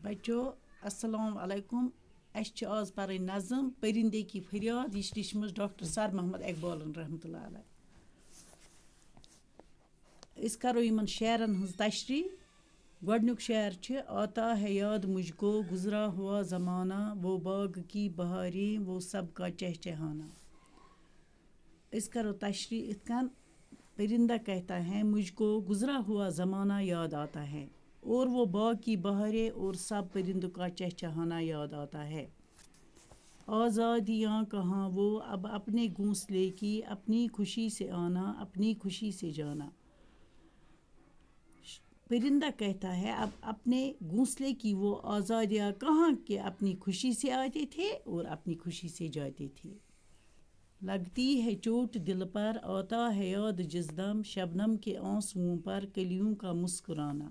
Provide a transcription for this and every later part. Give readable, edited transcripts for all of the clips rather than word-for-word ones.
بچو السلام علیکم اَسہِ آز پَرٕنۍ نظم پرندے کی فریاد یہ لیچھمٕژ ڈاکٹر سر محمد اقبالن رحمۃ اللہ علیہ. أسۍ کَرو یِمن شعرن ہٕنٛز تشریح. گۄڈنیُک شعر چھِ آتا ہے یاد مجھ کو گزرا ہوا زمانہ وہ باغ کی بہاریں وہ سب کا چہچہانا. أسۍ کَرو تشریح یِتھ کٔنۍ پرندہ کہتا ہے مجھ کو گزرا ہوا زمانہ یاد آتا ہے اور وہ باغ کی بہاریں اور سب پرندوں کا چہچہانا یاد آتا ہے. آزادیاں کہاں وہ اب اپنے گھونسلے کی اپنی خوشی سے آنا اپنی خوشی سے جانا. پرندہ کہتا ہے اب اپنے گھونسلے کی وہ آزادیاں کہاں کہ اپنی خوشی سے آتے تھے اور اپنی خوشی سے جاتے تھے. لگتی ہے چوٹ دل پر آتا ہے یاد جس دم شبنم کے آنسوؤں پر کلیوں کا مسکرانا.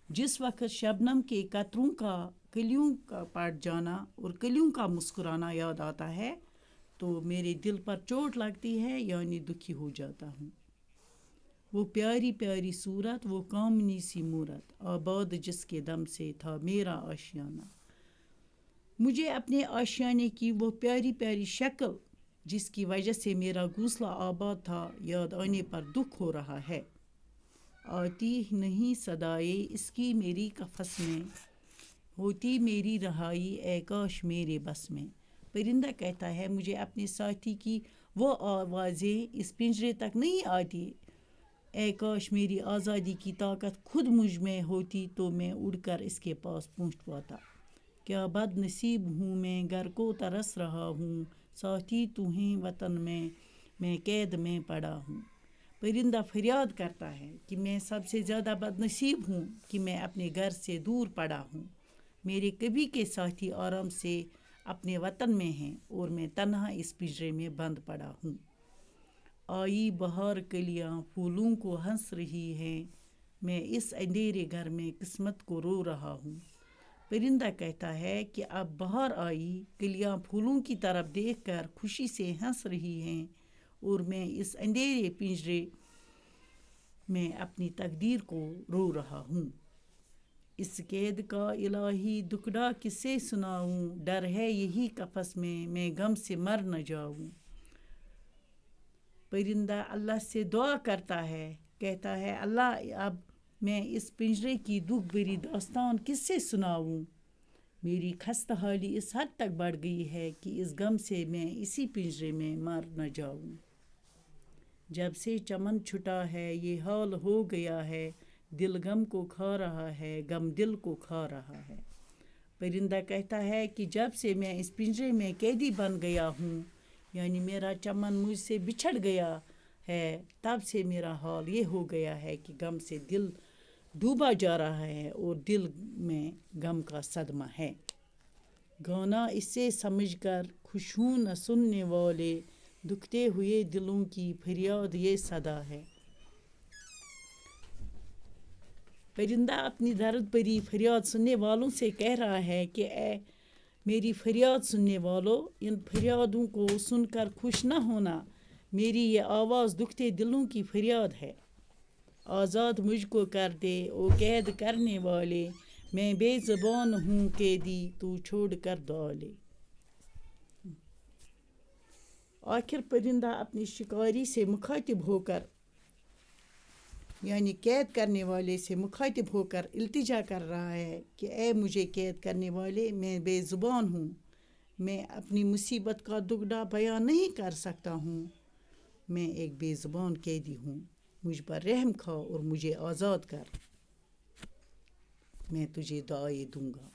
جس وقت شبنم کے قطروں کا کلیوں کا پٹ جانا اور کلیوں کا مسکرانا یاد آتا ہے تو میرے دل پر چوٹ لگتی ہے یعنی دکھی ہو جاتا ہوں. وہ پیاری پیاری صورت وہ کامنی سی مورت آباد جس کے دم سے تھا میرا آشیانہ. مجھے اپنے آشیانے کی وہ پیاری پیاری شکل جس کی وجہ سے میرا گھونسلہ آباد تھا یاد آنے پر دکھ ہو رہا ہے. آتی نہیں صدائے اس کی میری قفس میں ہوتی میری رہائی اے کاش میرے بس میں. پرندہ کہتا ہے مجھے اپنے ساتھی کی وہ آوازیں اس پنجرے تک نہیں آتی. اے کاش میری آزادی کی طاقت خود مجھ میں ہوتی تو میں اڑ کر اس کے پاس پہنچ پاتا. کیا بد نصیب ہوں میں گھر کو ترس رہا ہوں ساتھی تو ہیں وطن میں قید میں پڑا ہوں. پرندہ فریاد کرتا ہے کہ میں سب سے زیادہ بد نصیب ہوں کہ میں اپنے گھر سے دور پڑا ہوں. میرے کبھی کے ساتھی آرام سے اپنے وطن میں ہیں اور میں تنہا اس پنجرے میں بند پڑا ہوں. آئی بہار کلیاں پھولوں کو ہنس رہی ہیں میں اس اندھیرے گھر میں قسمت کو رو رہا ہوں. پرندہ کہتا ہے کہ اب بہار آئی کلیاں پھولوں کی طرف دیکھ کر خوشی سے ہنس رہی ہیں اور میں اس اندھیرے پنجرے میں اپنی تقدیر کو رو رہا ہوں. اس قید کا الہی دکھڑا کسے سناؤں ڈر ہے یہی قفس میں غم سے مر نہ جاؤں. پرندہ اللہ سے دعا کرتا ہے کہتا ہے اللہ اب میں اس پنجرے کی دکھ بھری داستان کس سے سناؤں. میری خستہ حالی اس حد تک بڑھ گئی ہے کہ اس غم سے میں اسی پنجرے میں مر نہ جاؤں. جب سے چمن چھٹا ہے یہ حال ہو گیا ہے دل غم کو کھا رہا ہے غم دل کو کھا رہا ہے. پرندہ کہتا ہے کہ جب سے میں اس پنجرے میں قیدی بن گیا ہوں یعنی میرا چمن مجھ سے بچھڑ گیا ہے تب سے میرا حال یہ ہو گیا ہے کہ غم سے دل ڈوبا جا رہا ہے اور دل میں غم کا صدمہ ہے. گانا اسے سمجھ کر خوش ہوں نہ سننے والے دکھتے ہوئے دلوں کی فریاد یہ صدا ہے. پرندہ اپنی درد بھری فریاد سننے والوں سے کہہ رہا ہے کہ اے میری فریاد سننے والوں ان فریادوں کو سن کر خوش نہ ہونا. میری یہ آواز دکھتے دلوں کی فریاد ہے. آزاد مجھ کو کر دے او قید کرنے والے میں بے زبان ہوں قیدی تو چھوڑ کر دعا لے. آخر پرندہ اپنی شکاری سے مخاطب ہو کر یعنی قید کرنے والے سے مخاطب ہو کر التجا کر رہا ہے کہ اے مجھے قید کرنے والے میں بے زبان ہوں میں اپنی مصیبت کا دکھڑا بیان نہیں کر سکتا ہوں میں ایک بے زبان قیدی ہوں. مجھ پر رحم کھا اور مجھے آزاد کر میں تجھے دعائیں دوں گا.